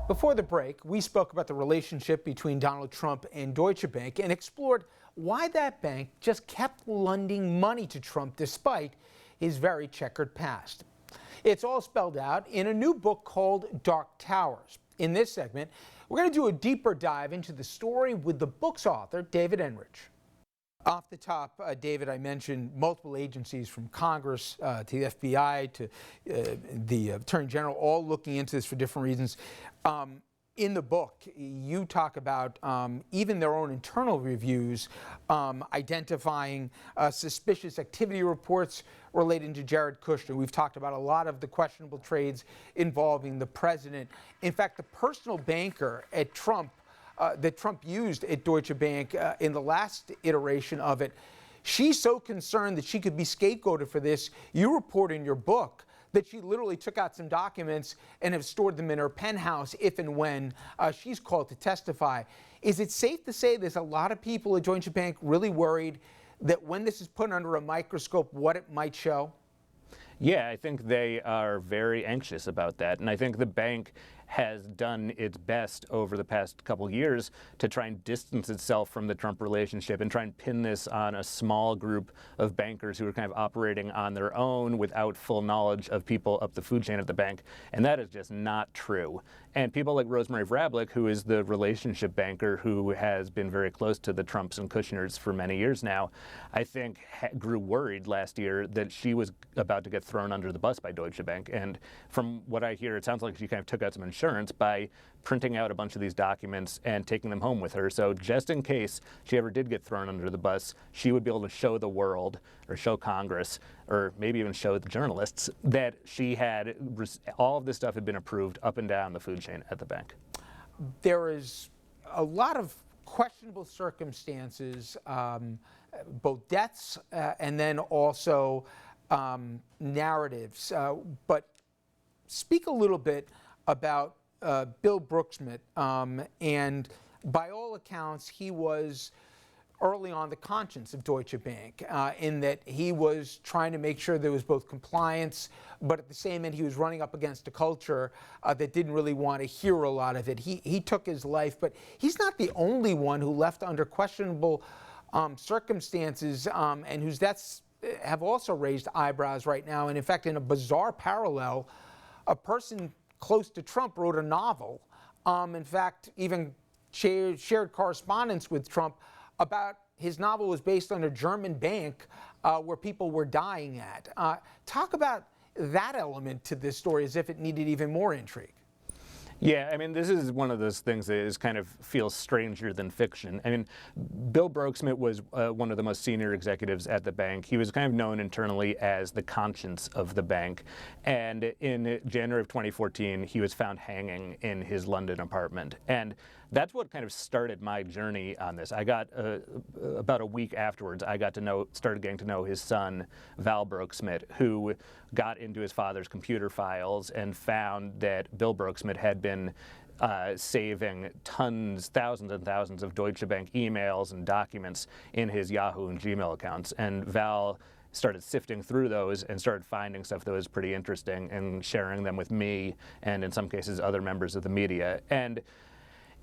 Before the break, we spoke about the relationship between Donald Trump and Deutsche Bank and explored why that bank just kept lending money to Trump despite his very checkered past. It's all spelled out in a new book called Dark Towers. In this segment, we're going to do a deeper dive into the story with the book's author, David Enrich. Off the top, David, I mentioned multiple agencies from Congress to the FBI to the Attorney General, all looking into this for different reasons. In the book, you talk about even their own internal reviews identifying suspicious activity reports relating to Jared Kushner. We've talked about a lot of the questionable trades involving the president. In fact, the personal banker at Trump that Trump used at Deutsche Bank in the last iteration of it, she's so concerned that she could be scapegoated for this. You report in your book that she literally took out some documents and have stored them in her penthouse if and when she's called to testify. Is it safe to say there's a lot of people at Deutsche Bank really worried that when this is put under a microscope, what it might show? Yeah, I think they are very anxious about that. And I think the bank has done its best over the past couple years to try and distance itself from the Trump relationship and try and pin this on a small group of bankers who are kind of operating on their own without full knowledge of people up the food chain at the bank. And that is just not true. And people like Rosemary Vrablic, who is the relationship banker who has been very close to the Trumps and Kushners for many years now, I think grew worried last year that she was about to get thrown under the bus by Deutsche Bank. And from what I hear, it sounds like she kind of took out some insurance by printing out a bunch of these documents and taking them home with her. So just in case she ever did get thrown under the bus, she would be able to show the world or show Congress or maybe even show the journalists that she had, all of this stuff had been approved up and down the food chain at the bank. There is a lot of questionable circumstances, both deaths and then also narratives. But speak a little bit about Bill Brooksmith, and by all accounts, he was early on the conscience of Deutsche Bank in that he was trying to make sure there was both compliance, but at the same end, he was running up against a culture that didn't really want to hear a lot of it. He took his life, but he's not the only one who left under questionable circumstances and whose deaths have also raised eyebrows right now. And in fact, in a bizarre parallel, a person close to Trump wrote a novel, in fact, even shared correspondence with Trump about his novel was based on a German bank where people were dying at. Talk about that element to this story as if it needed even more intrigue. Yeah, I mean, this is one of those things that is kind of feels stranger than fiction. I mean, Bill Brooksmith was one of the most senior executives at the bank. He was kind of known internally as the conscience of the bank. And in January of 2014, he was found hanging in his London apartment. And that's what kind of started my journey on this. I got, about a week afterwards, I started getting to know his son, Val Brooksmith, who got into his father's computer files and found that Bill Brooksmith had been saving thousands and thousands of Deutsche Bank emails and documents in his Yahoo and Gmail accounts. And Val started sifting through those and started finding stuff that was pretty interesting and sharing them with me and in some cases other members of the media. And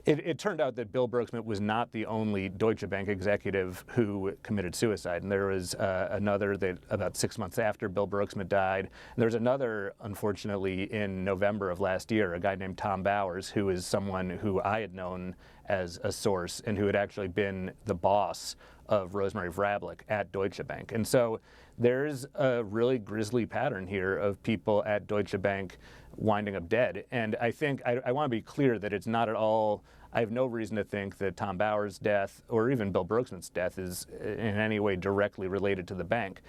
it turned out that Bill Brooksmith was not the only Deutsche Bank executive who committed suicide. And there was another that about 6 months after Bill Brooksmith died. And there was another, unfortunately, in November of last year, a guy named Tom Bowers, who is someone who I had known as a source and who had actually been the boss of Rosemary Vrablic at Deutsche Bank. And so there's a really grisly pattern here of people at Deutsche Bank winding up dead. And I think I want to be clear that it's not at all, I have no reason to think that Tom Bowers' death or even Bill Brooksmith's death is in any way directly related to the bank.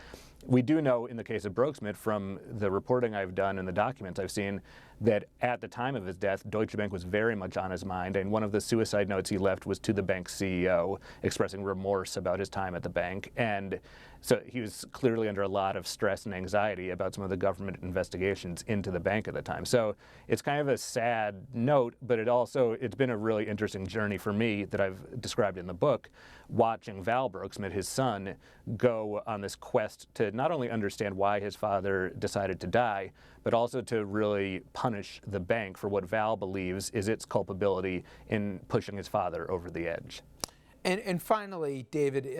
We do know in the case of Brooksmith from the reporting I've done and the documents I've seen that at the time of his death, Deutsche Bank was very much on his mind, and one of the suicide notes he left was to the bank's CEO expressing remorse about his time at the bank. And so he was clearly under a lot of stress and anxiety about some of the government investigations into the bank at the time. So it's kind of a sad note, but it's been a really interesting journey for me that I've described in the book, watching Val Brooksmith, his son, go on this quest to not only understand why his father decided to die, but also to really punish the bank for what Val believes is its culpability in pushing his father over the edge. And finally, David,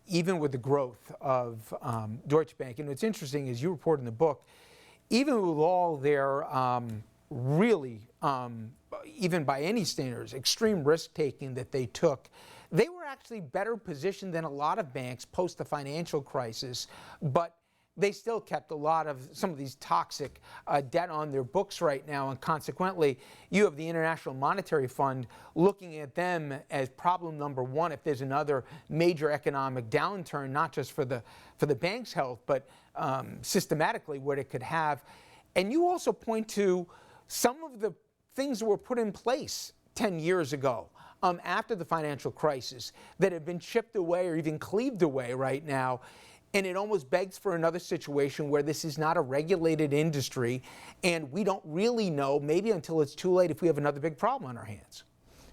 even with the growth of Deutsche Bank, and what's interesting is you report in the book, even with all their even by any standards, extreme risk-taking that they took, they were actually better positioned than a lot of banks post the financial crisis, but they still kept a lot of some of these toxic debt on their books right now, and consequently, you have the International Monetary Fund looking at them as problem number one if there's another major economic downturn, not just for the bank's health, but systematically what it could have. And you also point to some of the things that were put in place 10 years ago after the financial crisis that have been chipped away or even cleaved away right now. And it almost begs for another situation where this is not a regulated industry and we don't really know, maybe until it's too late, if we have another big problem on our hands.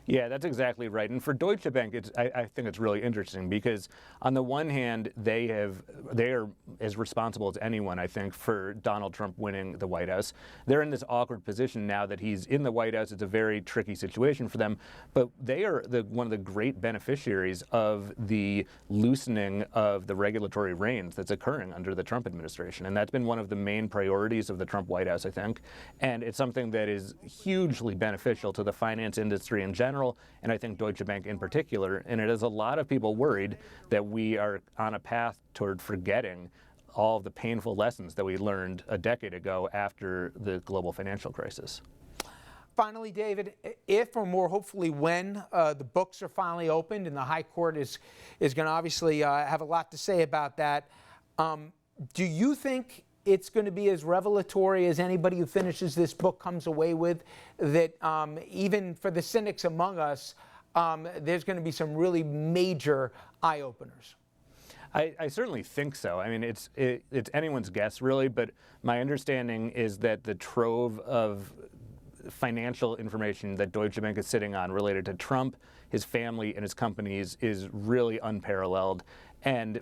Yeah, that's exactly right. And for Deutsche Bank, I think it's really interesting because on the one hand, they are as responsible as anyone, I think, for Donald Trump winning the White House. They're in this awkward position now that he's in the White House. It's a very tricky situation for them. But they are one of the great beneficiaries of the loosening of the regulatory reins that's occurring under the Trump administration. And that's been one of the main priorities of the Trump White House, I think. And it's something that is hugely beneficial to the finance industry in general, and I think Deutsche Bank in particular. And it has a lot of people worried that we are on a path toward forgetting all of the painful lessons that we learned a decade ago after the global financial crisis. Finally, David, if or more hopefully when the books are finally opened and the High Court is going to obviously have a lot to say about that, do you think it's going to be as revelatory as anybody who finishes this book comes away with, that even for the cynics among us, there's going to be some really major eye-openers? I certainly think so. I mean, it's anyone's guess, really, but my understanding is that the trove of financial information that Deutsche Bank is sitting on related to Trump, his family, and his companies is really unparalleled. And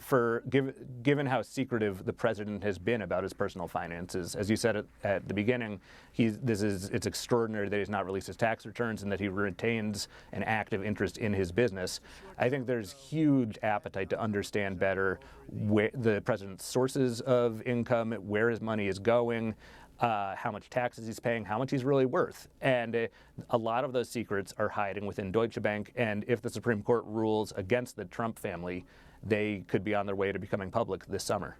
given how secretive the president has been about his personal finances, as you said at the beginning, it's extraordinary that he's not released his tax returns and that he retains an active interest in his business. I think there's huge appetite to understand better the president's sources of income, where his money is going, how much taxes he's paying, how much he's really worth. And a lot of those secrets are hiding within Deutsche Bank. And if the Supreme Court rules against the Trump family, they could be on their way to becoming public this summer.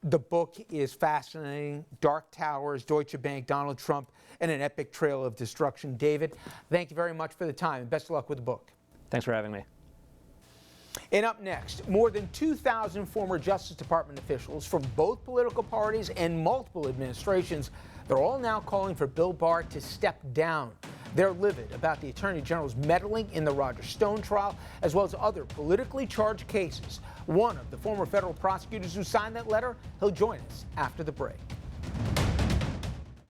The book is fascinating. Dark Towers, Deutsche Bank, Donald Trump, and an epic trail of destruction. David, thank you very much for the time, and best of luck with the book. Thanks for having me. And up next, more than 2,000 former Justice Department officials from both political parties and multiple administrations, they're all now calling for Bill Barr to step down. They're livid about the Attorney General's meddling in the Roger Stone trial, as well as other politically charged cases. One of the former federal prosecutors who signed that letter, he'll join us after the break.